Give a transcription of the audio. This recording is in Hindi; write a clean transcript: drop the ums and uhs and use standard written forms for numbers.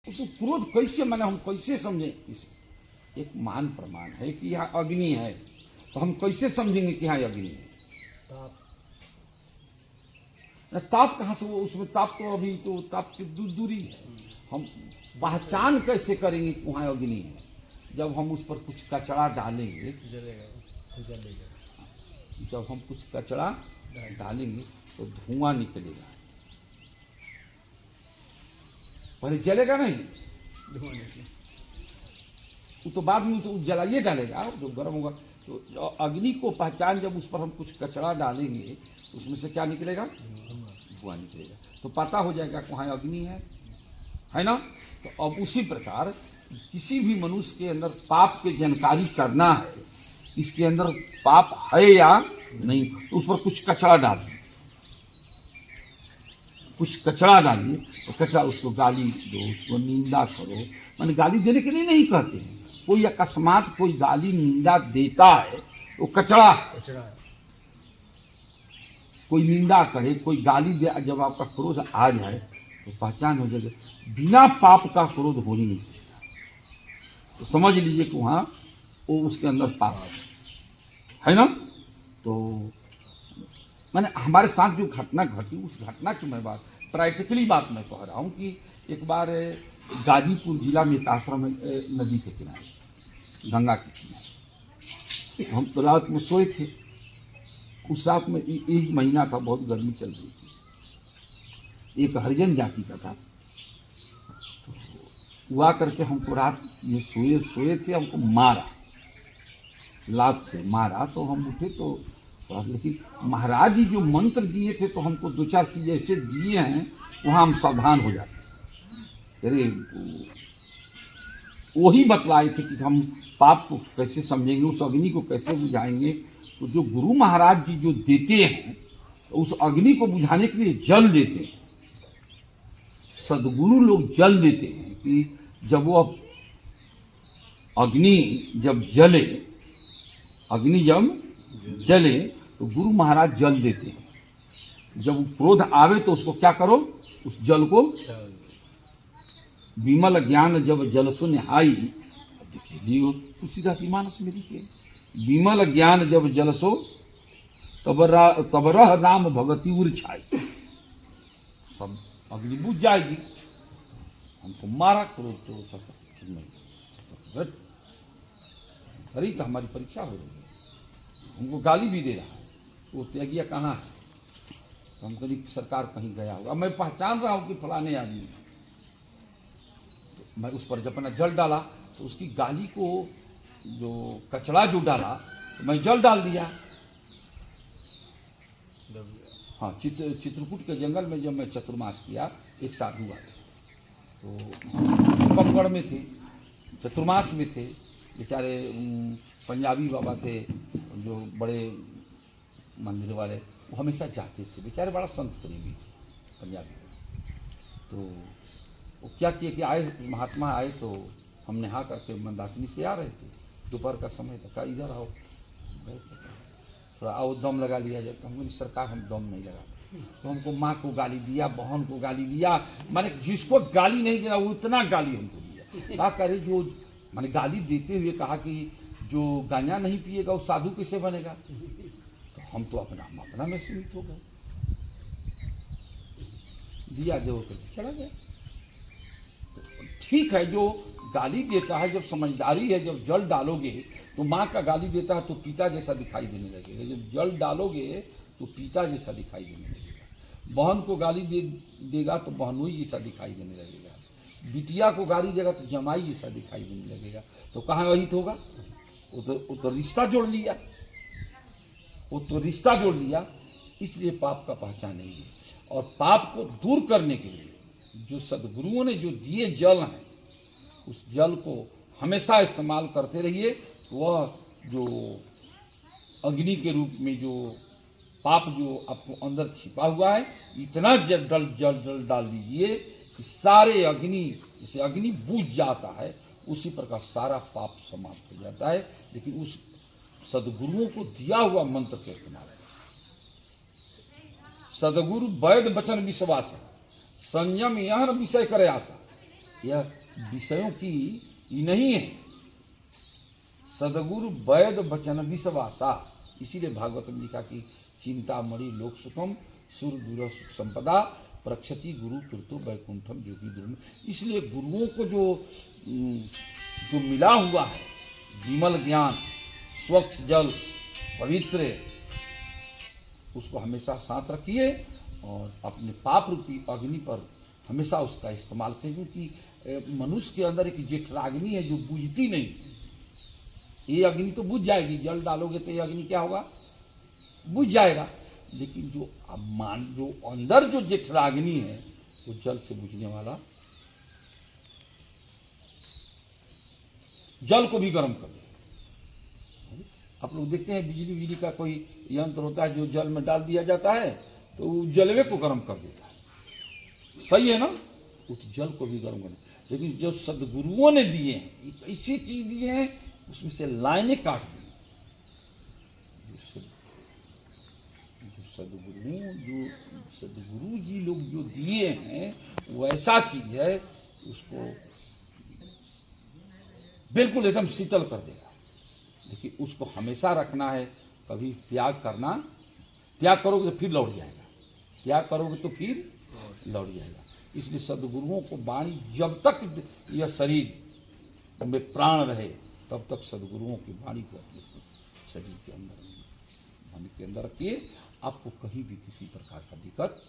तो क्रोध कैसे मैंने हम कैसे समझे? एक मान प्रमाण है कि यहाँ अग्नि है, तो हम कैसे समझेंगे कि यहाँ अग्नि है? ताप कहाँ से? वो उसमें ताप तो अभी तो ताप की दूरी है। हम पहचान कैसे करेंगे कि वहाँ अग्नि है? जब हम उस पर कुछ कचरा डालेंगे, जब हम कुछ कचरा डालेंगे तो धुआं निकलेगा, पहले जलेगा नहीं, वो तो बाद में तो जलाइए डालेगा, जो गर्म होगा। तो अग्नि को पहचान, जब उस पर हम कुछ कचरा डालेंगे उसमें से क्या निकलेगा? धुआं निकलेगा, तो पता हो जाएगा कि वहाँ अग्नि है ना। तो अब उसी प्रकार किसी भी मनुष्य के अंदर पाप की जानकारी करना है, इसके अंदर पाप है या नहीं, तो उस पर कुछ कचरा डालिए, कुछ कचरा डालिए, तो कचरा उसको गाली दो, उसको निंदा करो। मैंने गाली देने के लिए नहीं कहते हैं, कोई अकस्मात कोई गाली निंदा देता है तो कचरा है। कोई निंदा करे, कोई गाली दे, जब आपका क्रोध आ जाए तो पहचान हो जाएगा बिना पाप का क्रोध हो ही नहीं सकता। तो समझ लीजिए कि वहाँ वो उसके अंदर पाप है ना। तो मैंने हमारे साथ जो घटना घटी, उस घटना की मैं बात प्रैक्टिकली बात मैं कह रहा हूँ कि एक बार गाजीपुर जिला में आश्रम नदी के किनारे, गंगा के किनारे, हम तो रात में सोए थे। उस रात में एक महीना था, बहुत गर्मी चल रही थी। एक हरिजन जाति का था, तो हुआ करके हमको रात में सोए थे, हमको मारा, लात से मारा। तो हम उठे तो लेकिन महाराज जी जो मंत्र दिए थे तो हमको दो चार चीज़ ऐसे दिए हैं, वहाँ हम सावधान हो जाते। अरे वही बतलाए थे कि हम पाप को कैसे समझेंगे, उस अग्नि को कैसे बुझाएंगे। तो जो गुरु महाराज जी जो देते हैं, तो उस अग्नि को बुझाने के लिए जल देते हैं। सदगुरु लोग जल देते हैं कि जब वो अग्नि जब जले, अग्नि जब जले तो गुरु महाराज जल देते हैं। जब क्रोध आवे तो उसको क्या करो, उस जल को, विमल ज्ञान जब जल शून्य आई, देखिए तुलसीदास मानस में लिखिए, विमल ज्ञान जब जल सो तब रह राम भगति उर छाई। सब अग्नि बुझ जाएगी। हमको मारा क्रोध तो अरे तो हमारी परीक्षा हो रही है, हमको गाली भी दे रहा है, वो त्यागिया कहाँ है? तो हम कहीं सरकार कहीं गया होगा, मैं पहचान रहा हूँ कि फलाने आदमी। तो मैं उस पर जब अपना जल डाला तो उसकी गाली को जो कचरा जो डाला तो मैं जल डाल दिया। हाँ, चित्रकूट के जंगल में जब मैं चतुर्मास किया, एक साधु आए, तो कमगढ़ में थे, चतुर्मास में थे, बेचारे पंजाबी बाबा थे जो बड़े मंदिर वाले, वो हमेशा जाते थे, बेचारे बड़ा संत प्रेमी थे पंजाबी। तो वो क्या किए कि आए, महात्मा आए, तो हम नहा करके मंदाकिनी से आ रहे थे, दोपहर का समय था, कहा इधर आओ, थोड़ा आओ दम लगा लिया जाए। तो हम बोले सरकार हम दम नहीं लगाते। तो हमको माँ को गाली दिया, बहन को गाली दिया, मैंने जिसको गाली नहीं दिया उतना गाली हमको दिया। कहा करे जो मैंने गाली देते हुए कहा कि जो गांजा नहीं पिएगा वो साधु कैसे बनेगा? तो हम तो अपना में सीमित हो गए, दिया देव करके चला गया। तो ठीक है, जो गाली देता है, जब समझदारी है, जब जल डालोगे तो माँ का गाली देता है तो पिता जैसा दिखाई देने लगेगा, जब जल डालोगे तो पिता जैसा दिखाई देने लगेगा। बहन को गाली देगा तो बहनोई जैसा दिखाई देने लगेगा, बिटिया को गाली देगा तो जमाई जैसा दिखाई देने लगेगा। तो कहाँ वही तो होगा? वो तो रिश्ता जोड़ लिया, वो तो रिश्ता जोड़ लिया। इसलिए पाप का पहचान नहीं है। और पाप को दूर करने के लिए जो सदगुरुओं ने जो दिए जल हैं, उस जल को हमेशा इस्तेमाल करते रहिए। वह जो अग्नि के रूप में जो पाप जो आपको अंदर छिपा हुआ है, इतना जल डाल दीजिए कि सारे अग्नि, जैसे अग्नि बुझ जाता है उसी प्रकार सारा पाप समाप्त हो जाता है। लेकिन उस सदगुरुओं को दिया हुआ मंत्र के इस्तेमाल है। सदगुरु वैद वचन विश्वास, संयम यह विषय करे आशा, यह विषयों की ही नहीं है। सदगुरु वैद वचन विश्वासा, इसीलिए भागवत में लिखा कि चिंतामणि लोक सुखम सुर दूर सुख संपदा प्रक्षति गुरु कृतो वैकुंठम योगी दुर्म। इसलिए गुरुओं को जो मिला हुआ है विमल ज्ञान, स्वच्छ जल, पवित्र, उसको हमेशा साथ रखिए और अपने पाप रूपी अग्नि पर हमेशा उसका इस्तेमाल करें, क्योंकि मनुष्य के अंदर एक जेठराग्नि है जो बुझती नहीं। ये अग्नि तो बुझ जाएगी, जल डालोगे तो ये अग्नि क्या होगा, बुझ जाएगा, लेकिन जो अंदर जो जेठराग्नि है वो जल से बुझने वाला, जल को भी गर्म कर दे। आप लोग देखते हैं बिजली का कोई यंत्र होता है जो जल में डाल दिया जाता है तो जलवे को गर्म कर देता है, सही है ना, उस जल को भी गर्म कर। लेकिन जो सदगुरुओं ने दिए हैं, ऐसी चीज दिए हैं उसमें से लाइनें काट दी। जो सदगुरु जी लोग जो दिए हैं वो ऐसा चीज है उसको बिल्कुल एकदम शीतल कर देगा। लेकिन उसको हमेशा रखना है, कभी त्याग करना, त्याग करोगे तो फिर लौट जाएगा, त्याग करोगे तो फिर लौट जाएगा। इसलिए सदगुरुओं को वाणी, जब तक यह शरीर में प्राण रहे तब तक सदगुरुओं की वाणी को अपने शरीर के अंदर, वाणी के अंदर रखिए, आपको कहीं भी किसी प्रकार का दिक्कत